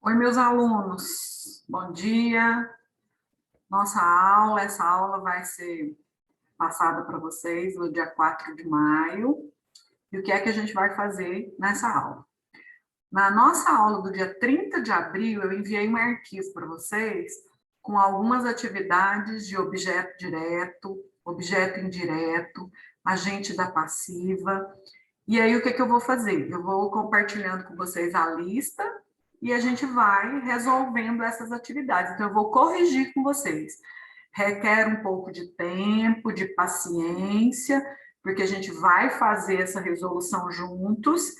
Oi, meus alunos, bom dia. Essa aula vai ser passada para vocês no dia 4 de maio. E o que é que a gente vai fazer nessa aula? Na nossa aula do dia 30 de abril, eu enviei um arquivo para vocês com algumas atividades de objeto direto, objeto indireto, agente da passiva. E aí, o que é que eu vou fazer? Eu vou compartilhando com vocês a lista e a gente vai resolvendo essas atividades. Então, eu vou corrigir com vocês. Requer um pouco de tempo, de paciência, porque a gente vai fazer essa resolução juntos.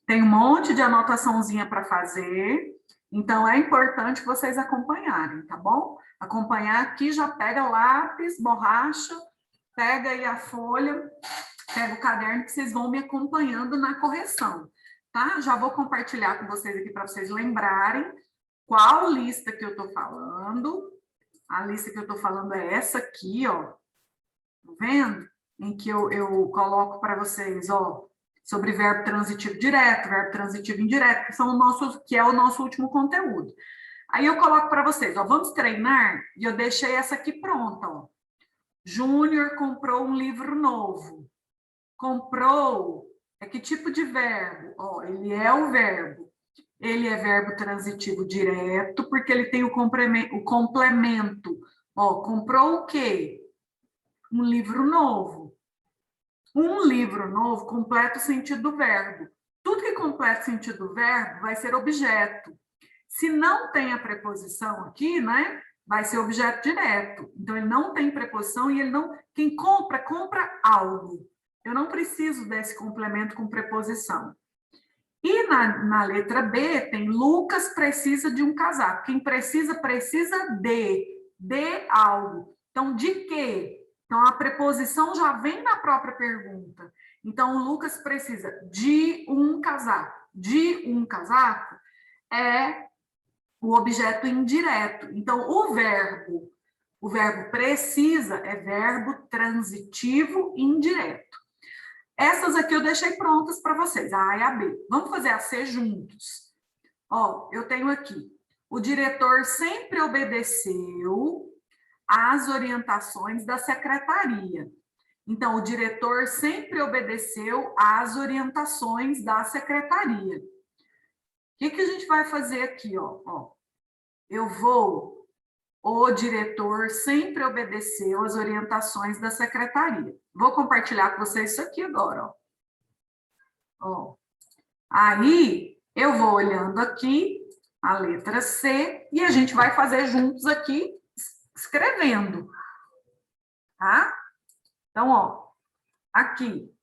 Tem um monte de anotaçãozinha para fazer, então é importante vocês acompanharem, tá bom? Acompanhar aqui, já pega lápis, borracha, pega aí a folha, pega o caderno que vocês vão me acompanhando na correção, tá? Já vou compartilhar com vocês aqui para vocês lembrarem qual lista que eu estou falando. A lista que eu estou falando é essa aqui, ó. Tá vendo? Em que eu coloco para vocês, ó, sobre verbo transitivo direto, verbo transitivo indireto, que é o nosso último conteúdo. Aí eu coloco para vocês, ó, vamos treinar, e eu deixei essa aqui pronta, ó. Júnior comprou um livro novo. Comprou é que tipo de verbo? Ó, ele é o verbo. Ele é verbo transitivo direto, porque ele tem o complemento. Ó, comprou o quê? Um livro novo. Um livro novo completa o sentido do verbo. Tudo que completa o sentido do verbo vai ser objeto. Se não tem a preposição aqui, né? Vai ser objeto direto. Então, ele não tem preposição e ele não. Quem compra, compra algo. Eu não preciso desse complemento com preposição. E na letra B tem Lucas precisa de um casaco. Quem precisa, precisa de algo. Então, de quê? Então, a preposição já vem na própria pergunta. Então, o Lucas precisa de um casaco. De um casaco é o objeto indireto. Então, o verbo precisa é verbo transitivo indireto. Essas aqui eu deixei prontas para vocês, a A e a B. Vamos fazer a C juntos. Ó, eu tenho aqui. O diretor sempre obedeceu às orientações da secretaria. Então, o diretor sempre obedeceu às orientações da secretaria. O que a gente vai fazer aqui, ó? O diretor sempre obedeceu às orientações da secretaria. Vou compartilhar com vocês isso aqui agora, ó. Aí, eu vou olhando aqui a letra C e a gente vai fazer juntos aqui, escrevendo, tá? Então, ó, aqui,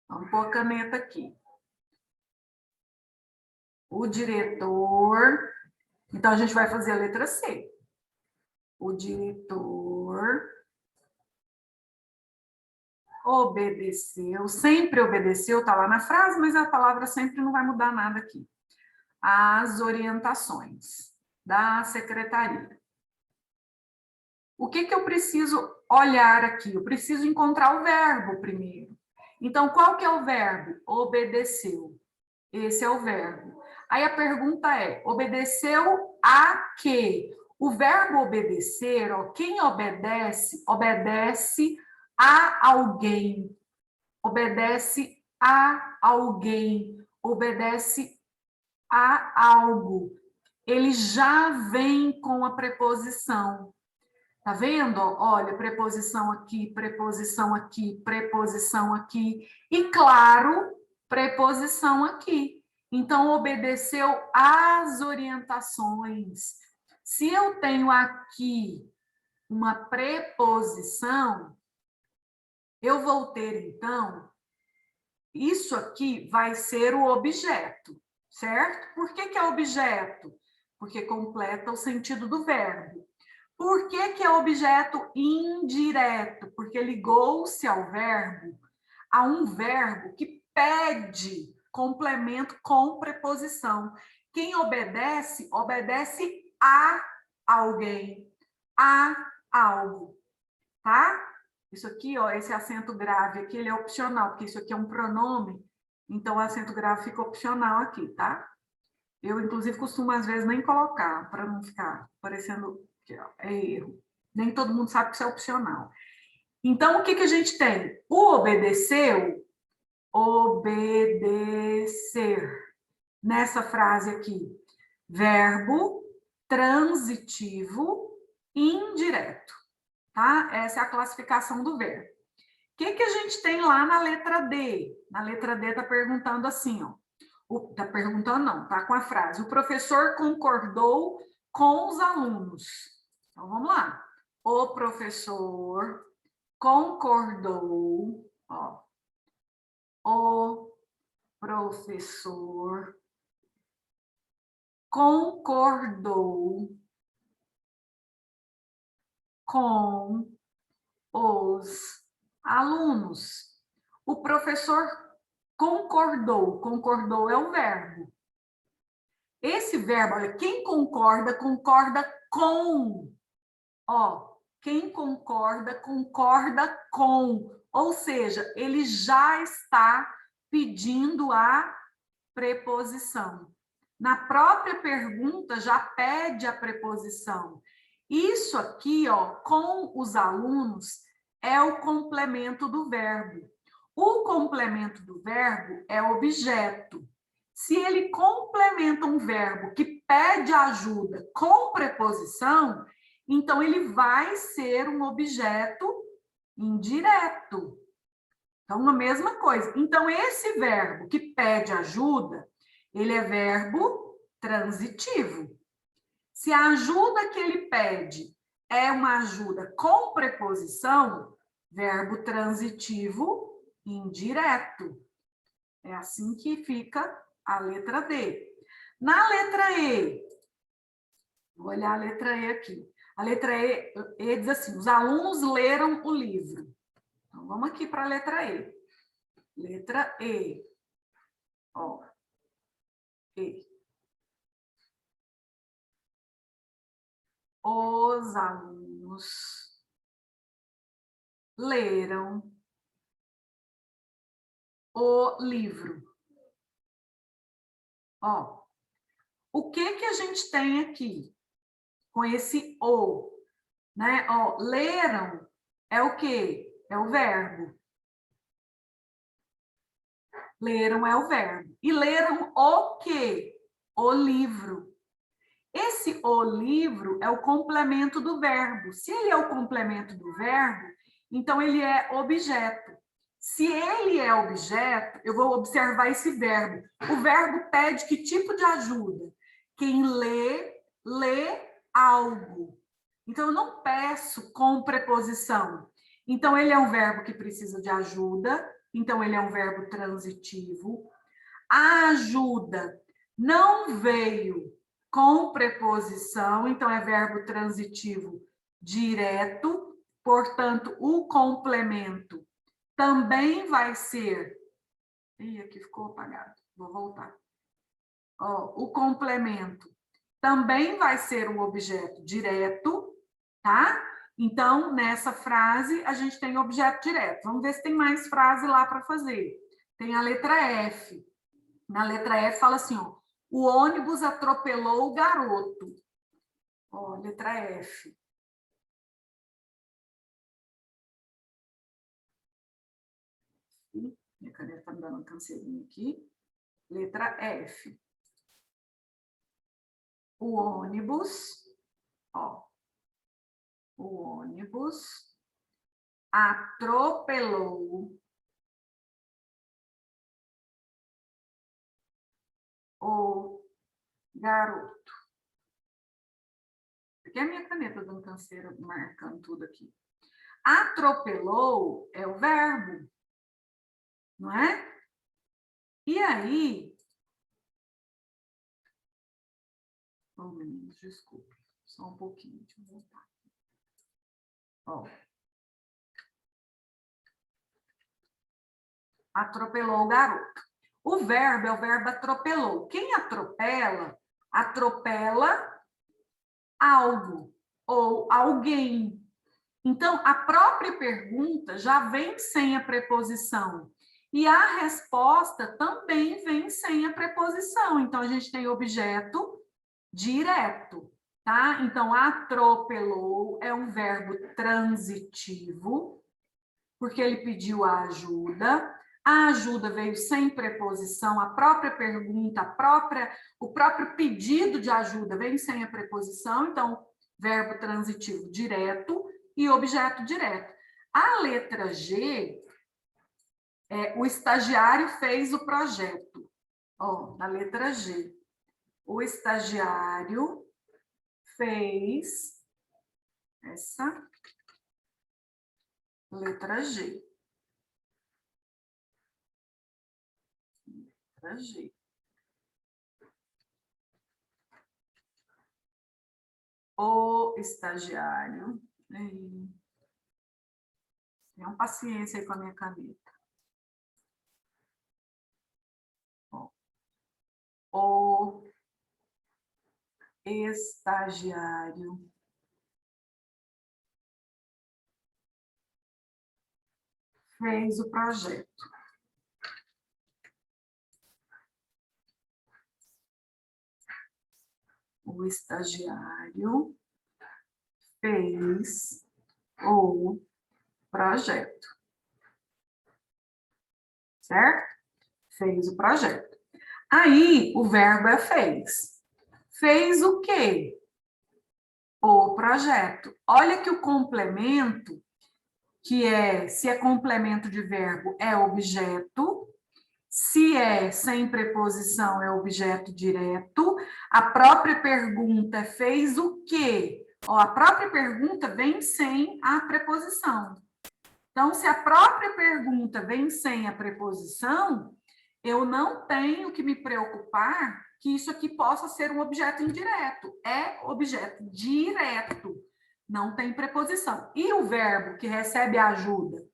vamos pôr a caneta aqui. O diretor, então a gente vai fazer a letra C. O diretor obedeceu, sempre obedeceu, tá lá na frase, mas a palavra sempre não vai mudar nada aqui. As orientações da secretaria. O que eu preciso olhar aqui? Eu preciso encontrar o verbo primeiro. Então, qual que é o verbo? Obedeceu. Esse é o verbo. Aí a pergunta é, obedeceu a quê? O verbo obedecer, ó, quem obedece, obedece a alguém. Obedece a alguém. Obedece a algo. Ele já vem com a preposição. Tá vendo? Olha, preposição aqui, preposição aqui, preposição aqui. E, claro, preposição aqui. Então, obedeceu às orientações. Se eu tenho aqui uma preposição, eu vou ter, então, isso aqui vai ser o objeto, certo? Por que é objeto? Porque completa o sentido do verbo. Por que é objeto indireto? Porque ligou-se ao verbo, a um verbo que pede complemento com preposição. Quem obedece, obedece a alguém, a algo, tá? Isso aqui, ó, esse acento grave aqui, ele é opcional, porque isso aqui é um pronome, então o acento grave fica opcional aqui, tá? Eu, inclusive, costumo, às vezes, nem colocar, para não ficar parecendo que é erro. Nem todo mundo sabe que isso é opcional. Então, o que a gente tem? O obedeceu, obedecer. Nessa frase aqui, verbo transitivo indireto, tá? Essa é a classificação do verbo. O que a gente tem lá na letra D? Na letra D está perguntando assim, ó. Está perguntando não, tá com a frase. O professor concordou com os alunos. Então, vamos lá. O professor concordou, ó. O professor concordou com os alunos. O professor concordou. Concordou é o verbo. Esse verbo, olha, quem concorda, concorda com. Ó, quem concorda, concorda com. Ou seja, ele já está pedindo a preposição. Na própria pergunta já pede a preposição. Isso aqui, ó, com os alunos, é o complemento do verbo. O complemento do verbo é objeto. Se ele complementa um verbo que pede ajuda com preposição, então ele vai ser um objeto indireto. Então, a mesma coisa. Então, esse verbo que pede ajuda, ele é verbo transitivo. Se a ajuda que ele pede é uma ajuda com preposição, verbo transitivo indireto. É assim que fica a letra D. Na letra E, vou olhar a letra E aqui. A letra E diz assim, os alunos leram o livro. Então, vamos aqui para a letra E. Letra E. Ó. E. Os alunos leram o livro. Ó. O que a gente tem aqui com esse o? Né? Ó, leram é o quê? É o verbo. Leram é o verbo. E leram o quê? O livro. Esse o livro é o complemento do verbo. Se ele é o complemento do verbo, então ele é objeto. Se ele é objeto, eu vou observar esse verbo. O verbo pede que tipo de ajuda? Quem lê, lê algo. Então, eu não peço com preposição. Então, ele é um verbo que precisa de ajuda. Então, ele é um verbo transitivo. A ajuda não veio com preposição, então é verbo transitivo direto. Portanto, o complemento também vai ser... Ih, aqui ficou apagado. Vou voltar. Ó, o complemento também vai ser um objeto direto, tá? Então, nessa frase, a gente tem objeto direto. Vamos ver se tem mais frase lá para fazer. Tem a letra F. Na letra F fala assim, ó, o ônibus atropelou o garoto. Ó, letra F. Minha caneta está me dando um cancerinho aqui. Letra F. O ônibus, ó, o ônibus atropelou o garoto. Aqui é a minha caneta dando canseira, marcando tudo aqui. Atropelou é o verbo, não é? E aí... Oh, meninos, desculpe. Só um pouquinho, deixa eu voltar. Ó. Atropelou o garoto. O verbo é o verbo atropelou. Quem atropela, atropela algo ou alguém. Então, a própria pergunta já vem sem a preposição. E a resposta também vem sem a preposição. Então, a gente tem objeto direto, tá? Então, atropelou é um verbo transitivo, porque ele pediu a ajuda. A ajuda veio sem preposição, a própria pergunta, o próprio pedido de ajuda vem sem a preposição. Então, verbo transitivo direto e objeto direto. A letra G, o estagiário fez o projeto. Ó, na letra G. O estagiário fez essa letra G. Letra G. O estagiário. Tenham paciência aí com a minha caneta. O estagiário fez o projeto. O estagiário fez o projeto. Certo? Fez o projeto. Aí, o verbo é fez. Fez o quê? O projeto. Olha que o complemento, se é complemento de verbo, é objeto. Se é sem preposição, é objeto direto. A própria pergunta fez o quê? Ó, a própria pergunta vem sem a preposição. Então, se a própria pergunta vem sem a preposição, eu não tenho que me preocupar que isso aqui possa ser um objeto indireto. É objeto direto, não tem preposição. E o verbo que recebe a ajuda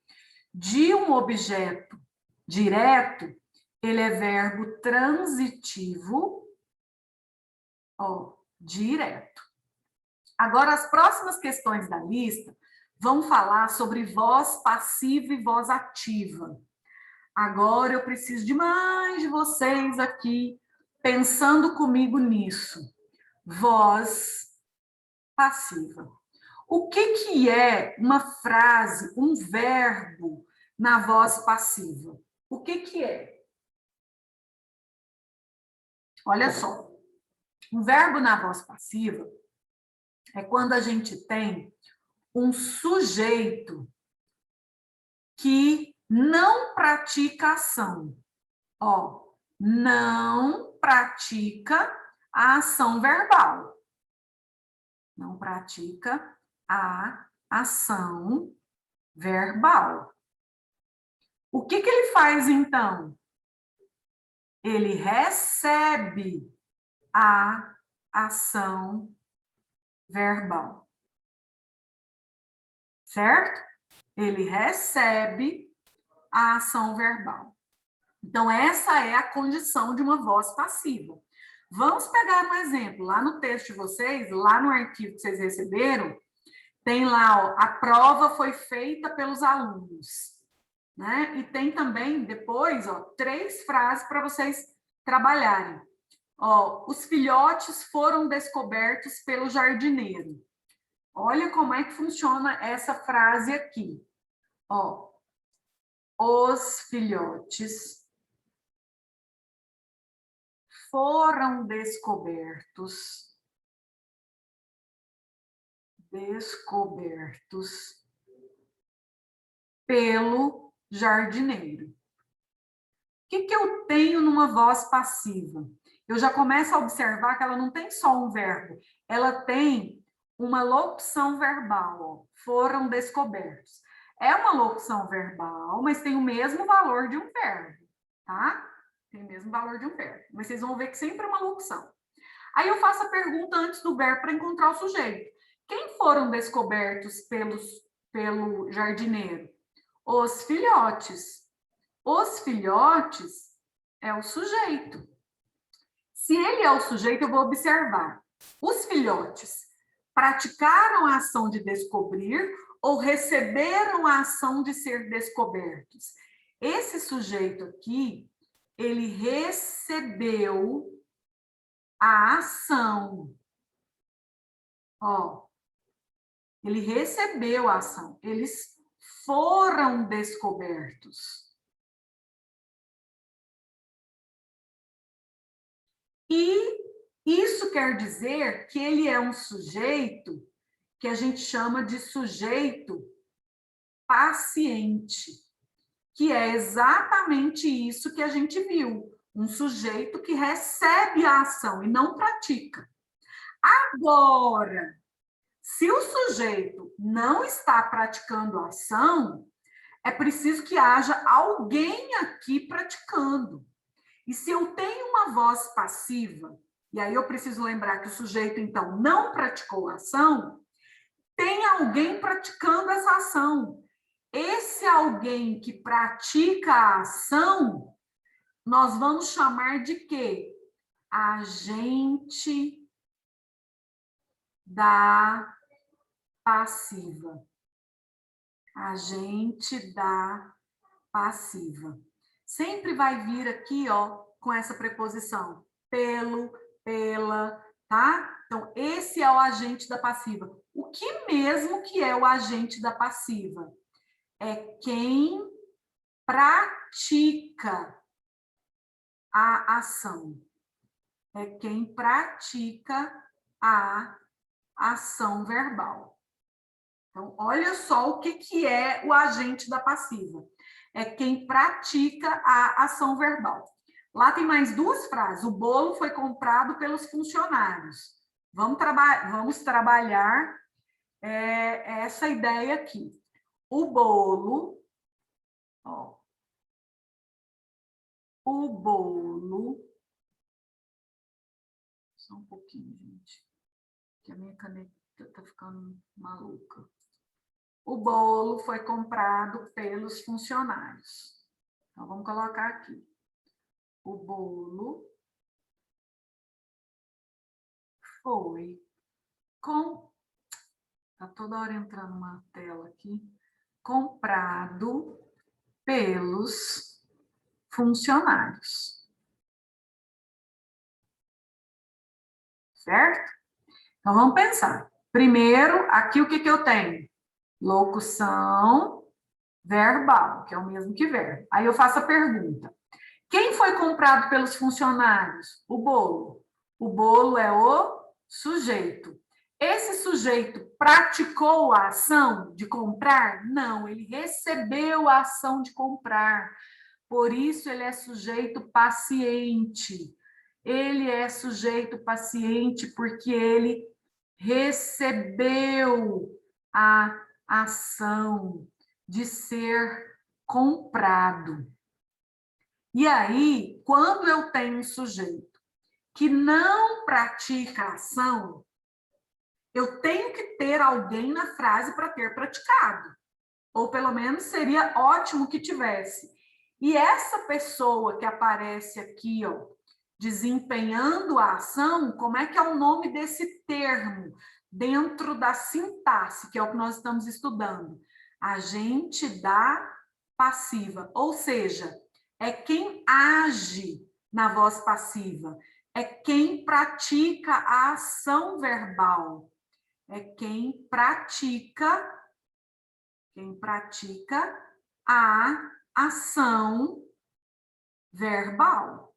de um objeto direto, ele é verbo transitivo, ó, direto. Agora, as próximas questões da lista vão falar sobre voz passiva e voz ativa. Agora eu preciso demais de vocês aqui pensando comigo nisso. Voz passiva. O que é uma frase, um verbo na voz passiva? O que é? Olha só. Um verbo na voz passiva é quando a gente tem um sujeito que não pratica ação. Ó, não pratica a ação verbal. Não pratica a ação verbal. O que ele faz, então? Ele recebe a ação verbal. Certo? Ele recebe a ação verbal. Então, essa é a condição de uma voz passiva. Vamos pegar um exemplo. Lá no texto de vocês, lá no arquivo que vocês receberam, tem lá, ó, a prova foi feita pelos alunos. Né? E tem também, depois, ó, 3 frases para vocês trabalharem. Ó, os filhotes foram descobertos pelo jardineiro. Olha como é que funciona essa frase aqui. Ó, os filhotes foram descobertos pelo jardineiro. O que eu tenho numa voz passiva? Eu já começo a observar que ela não tem só um verbo, ela tem uma locução verbal, ó, foram descobertos. É uma locução verbal, mas tem o mesmo valor de um verbo, tá? Tem o mesmo valor de um verbo, mas vocês vão ver que sempre é uma locução. Aí eu faço a pergunta antes do verbo para encontrar o sujeito. Quem foram descobertos pelo jardineiro? Os filhotes. Os filhotes é o sujeito. Se ele é o sujeito, eu vou observar. Os filhotes praticaram a ação de descobrir ou receberam a ação de ser descobertos? Esse sujeito aqui, ele recebeu a ação. Ó, ele recebeu a ação. Eles foram descobertos. E isso quer dizer que ele é um sujeito que a gente chama de sujeito paciente, que é exatamente isso que a gente viu. Um sujeito que recebe a ação e não pratica. Agora, se o sujeito não está praticando a ação, é preciso que haja alguém aqui praticando. E se eu tenho uma voz passiva, e aí eu preciso lembrar que o sujeito, então, não praticou a ação, tem alguém praticando essa ação. Esse alguém que pratica a ação, nós vamos chamar de quê? Agente da passiva. Agente da passiva. Sempre vai vir aqui, ó, com essa preposição. Pelo, pela, tá? Então, esse é o agente da passiva. O que mesmo que é o agente da passiva? É quem pratica a ação. É quem pratica a ação verbal. Então, olha só o que é o agente da passiva. É quem pratica a ação verbal. Lá tem mais duas frases. O bolo foi comprado pelos funcionários. Vamos trabalhar essa ideia aqui. O bolo, ó, o bolo, só um pouquinho, gente, que a minha caneta está ficando maluca. O bolo foi comprado pelos funcionários. Então, vamos colocar aqui. O bolo foi Tá toda hora entrando uma tela aqui. Comprado pelos funcionários. Certo? Então, vamos pensar. Primeiro, aqui o que eu tenho? Locução verbal, que é o mesmo que verbo. Aí eu faço a pergunta. Quem foi comprado pelos funcionários? O bolo. O bolo é o sujeito. Esse sujeito praticou a ação de comprar? Não, ele recebeu a ação de comprar. Por isso, ele é sujeito paciente. Ele é sujeito paciente porque ele recebeu a ação de ser comprado. E aí, quando eu tenho um sujeito que não pratica a ação, eu tenho que ter alguém na frase para ter praticado. Ou pelo menos seria ótimo que tivesse. E essa pessoa que aparece aqui, ó, desempenhando a ação, como é que é o nome desse termo dentro da sintaxe, que é o que nós estamos estudando? Agente da passiva, ou seja, é quem age na voz passiva, é quem pratica a ação verbal, é quem pratica a ação verbal.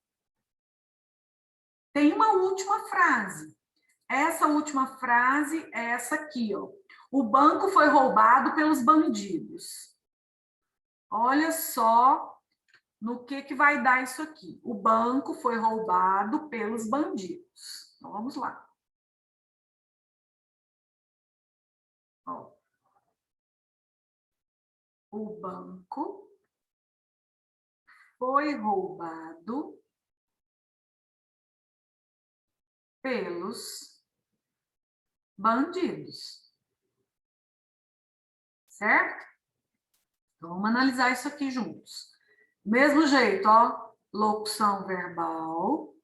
Tem uma última frase. Essa última frase é essa aqui, ó. O banco foi roubado pelos bandidos. Olha só no que vai dar isso aqui. O banco foi roubado pelos bandidos. Então, vamos lá. Ó. O banco foi roubado pelos bandidos. Certo? Então, vamos analisar isso aqui juntos. Mesmo jeito, ó. Locução verbal.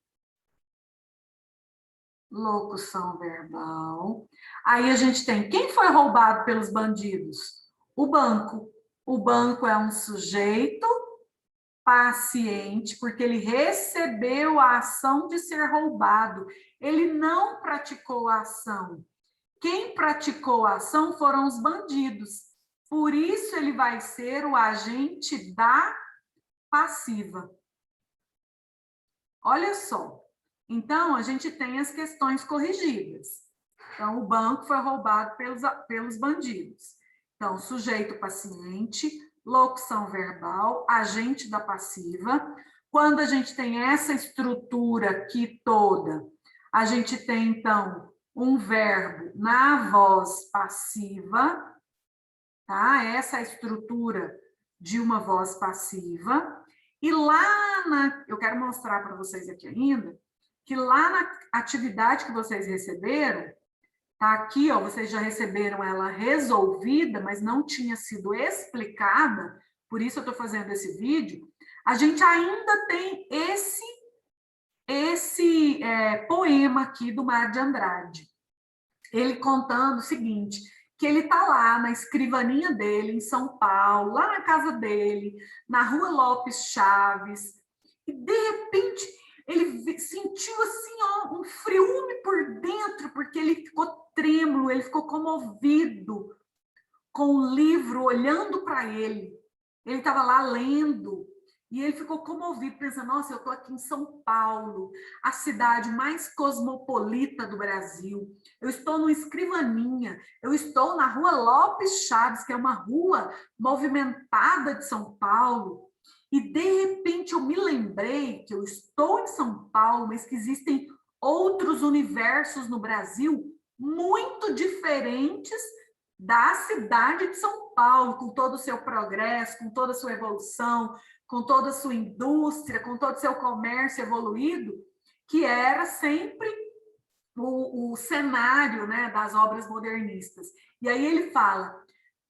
Locução verbal. Aí a gente tem quem foi roubado pelos bandidos? O banco. O banco é um sujeito paciente, porque ele recebeu a ação de ser roubado. Ele não praticou a ação. Quem praticou a ação foram os bandidos. Por isso ele vai ser o agente da passiva. Olha só. Então, a gente tem as questões corrigidas. Então, o banco foi roubado pelos bandidos. Então, sujeito paciente, locução verbal, agente da passiva. Quando a gente tem essa estrutura aqui toda, a gente tem, então, um verbo na voz passiva, tá? Essa é a estrutura de uma voz passiva. E eu quero mostrar para vocês aqui ainda, que lá na atividade que vocês receberam, tá aqui, ó, vocês já receberam ela resolvida, mas não tinha sido explicada, por isso eu estou fazendo esse vídeo. A gente ainda tem esse poema aqui do Mário de Andrade. Ele contando o seguinte, que ele está lá na escrivaninha dele, em São Paulo, lá na casa dele, na Rua Lopes Chaves, e de repente ele sentiu assim, ó, um friume por dentro, porque ele ficou trêmulo, ele ficou comovido com o livro olhando para ele. Ele estava lá lendo, e ele ficou comovido, pensando, nossa, eu estou aqui em São Paulo, a cidade mais cosmopolita do Brasil. Eu estou numa escrivaninha, eu estou na Rua Lopes Chaves, que é uma rua movimentada de São Paulo, e de repente eu me lembrei que eu estou em São Paulo, mas que existem outros universos no Brasil muito diferentes da cidade de São Paulo, com todo o seu progresso, com toda a sua evolução, com toda a sua indústria, com todo o seu comércio evoluído, que era sempre o cenário, né, das obras modernistas. E aí ele fala,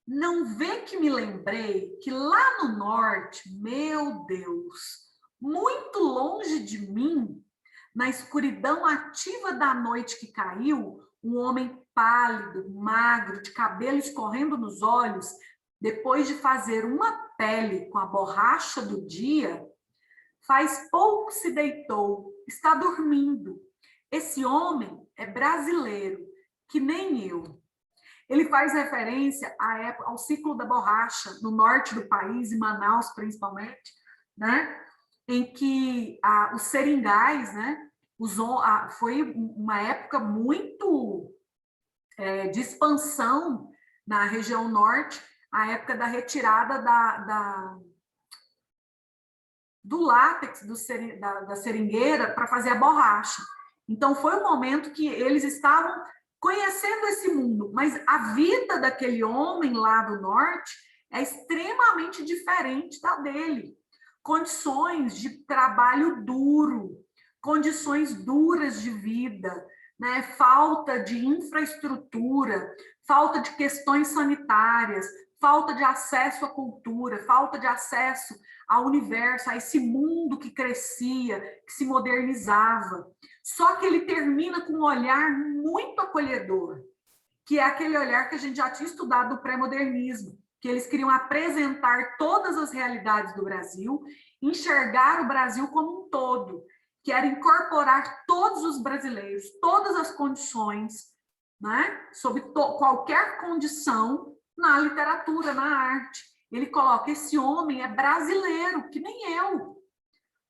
não vê que me lembrei que lá no norte, meu Deus, muito longe de mim, na escuridão ativa da noite que caiu, um homem pálido, magro, de cabelo escorrendo nos olhos, depois de fazer uma pele com a borracha do dia, faz pouco se deitou, está dormindo. Esse homem é brasileiro, que nem eu. Ele faz referência ao ciclo da borracha no norte do país, em Manaus principalmente, né? Em que os seringais, né? Foi uma época muito de expansão na região norte, a época da retirada do látex da seringueira para fazer a borracha. Então, foi um momento que eles estavam conhecendo esse mundo, mas a vida daquele homem lá do norte é extremamente diferente da dele. Condições de trabalho duro, condições duras de vida, né? Falta de infraestrutura, falta de questões sanitárias, falta de acesso à cultura, falta de acesso ao universo, a esse mundo que crescia, que se modernizava. Só que ele termina com um olhar muito acolhedor, que é aquele olhar que a gente já tinha estudado no pré-modernismo, que eles queriam apresentar todas as realidades do Brasil, enxergar o Brasil como um todo, que era incorporar todos os brasileiros, todas as condições, né, sob qualquer condição, na literatura, na arte. Ele coloca, esse homem é brasileiro, que nem eu. O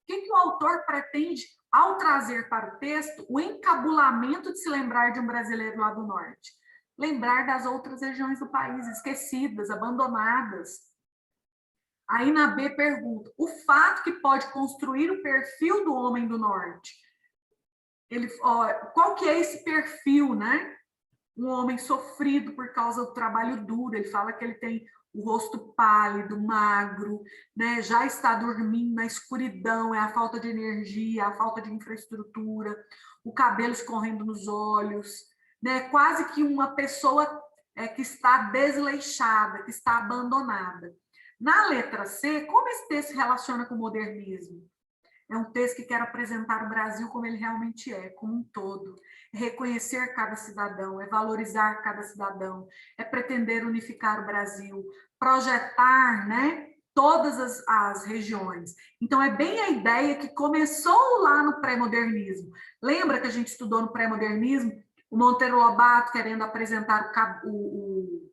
que o autor pretende ao trazer para o texto o encabulamento de se lembrar de um brasileiro lá do norte? Lembrar das outras regiões do país, esquecidas, abandonadas. Aí na B pergunta, o fato que pode construir o perfil do homem do norte? Qual que é esse perfil, né? Um homem sofrido por causa do trabalho duro, ele fala que ele tem o rosto pálido, magro, né? Já está dormindo na escuridão, é a falta de energia, a falta de infraestrutura, o cabelo escorrendo nos olhos, né? Quase que uma pessoa que está desleixada, que está abandonada. Na letra C, como esse texto se relaciona com o modernismo? É um texto que quer apresentar o Brasil como ele realmente é, como um todo. É reconhecer cada cidadão, é valorizar cada cidadão, é pretender unificar o Brasil, projetar, né, todas as regiões. Então, é bem a ideia que começou lá no pré-modernismo. Lembra que a gente estudou no pré-modernismo? O Monteiro Lobato querendo apresentar o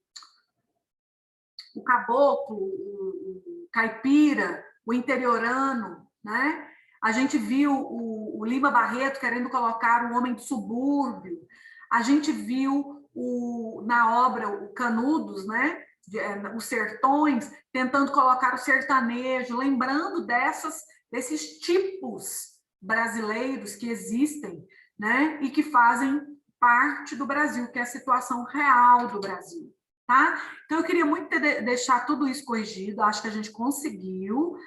caboclo, o caipira, o interiorano, né? A gente viu o Lima Barreto querendo colocar o homem do subúrbio. A gente viu na obra o Canudos, né? Os sertões, tentando colocar o sertanejo, lembrando desses tipos brasileiros que existem, né? E que fazem parte do Brasil, que é a situação real do Brasil. Tá? Então, eu queria muito deixar tudo isso corrigido, acho que a gente conseguiu.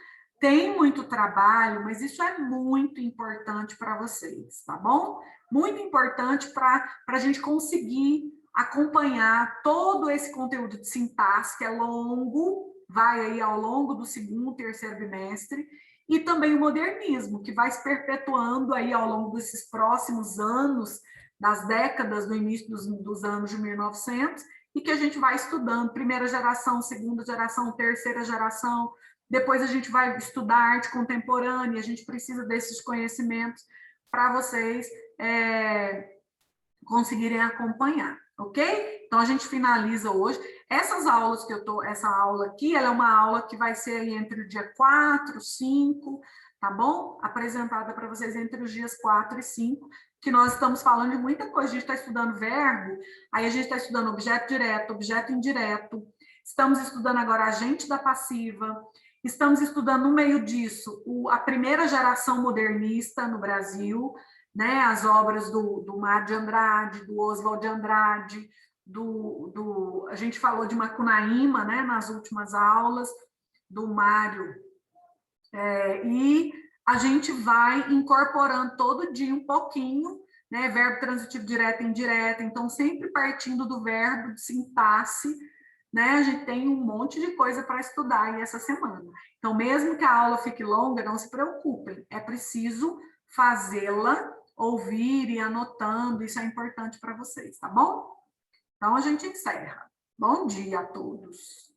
Tem muito trabalho, mas isso é muito importante para vocês, tá bom? Muito importante para a gente conseguir acompanhar todo esse conteúdo de sintaxe, que é longo, vai aí ao longo do segundo, terceiro bimestre, e também o modernismo, que vai se perpetuando aí ao longo desses próximos anos, das décadas, do início dos anos de 1900, e que a gente vai estudando, primeira geração, segunda geração, terceira geração, depois a gente vai estudar arte contemporânea, a gente precisa desses conhecimentos para vocês conseguirem acompanhar, ok? Então, a gente finaliza hoje. Essas aulas que essa aula aqui, ela é uma aula que vai ser aí entre o dia 4, 5, tá bom? Apresentada para vocês entre os dias 4 e 5, que nós estamos falando de muita coisa. A gente está estudando verbo, aí a gente está estudando objeto direto, objeto indireto, estamos estudando agora agente da passiva, estamos estudando, no meio disso, a primeira geração modernista no Brasil, né? As obras do Mário de Andrade, do Oswald de Andrade, a gente falou de Macunaíma, né? Nas últimas aulas, do Mário, e a gente vai incorporando todo dia um pouquinho, né? Verbo transitivo direto e indireto, então sempre partindo do verbo de sintaxe, né? A gente tem um monte de coisa para estudar aí essa semana. Então, mesmo que a aula fique longa, não se preocupem, é preciso fazê-la, ouvir e anotando, isso é importante para vocês, tá bom? Então, a gente encerra. Bom dia a todos.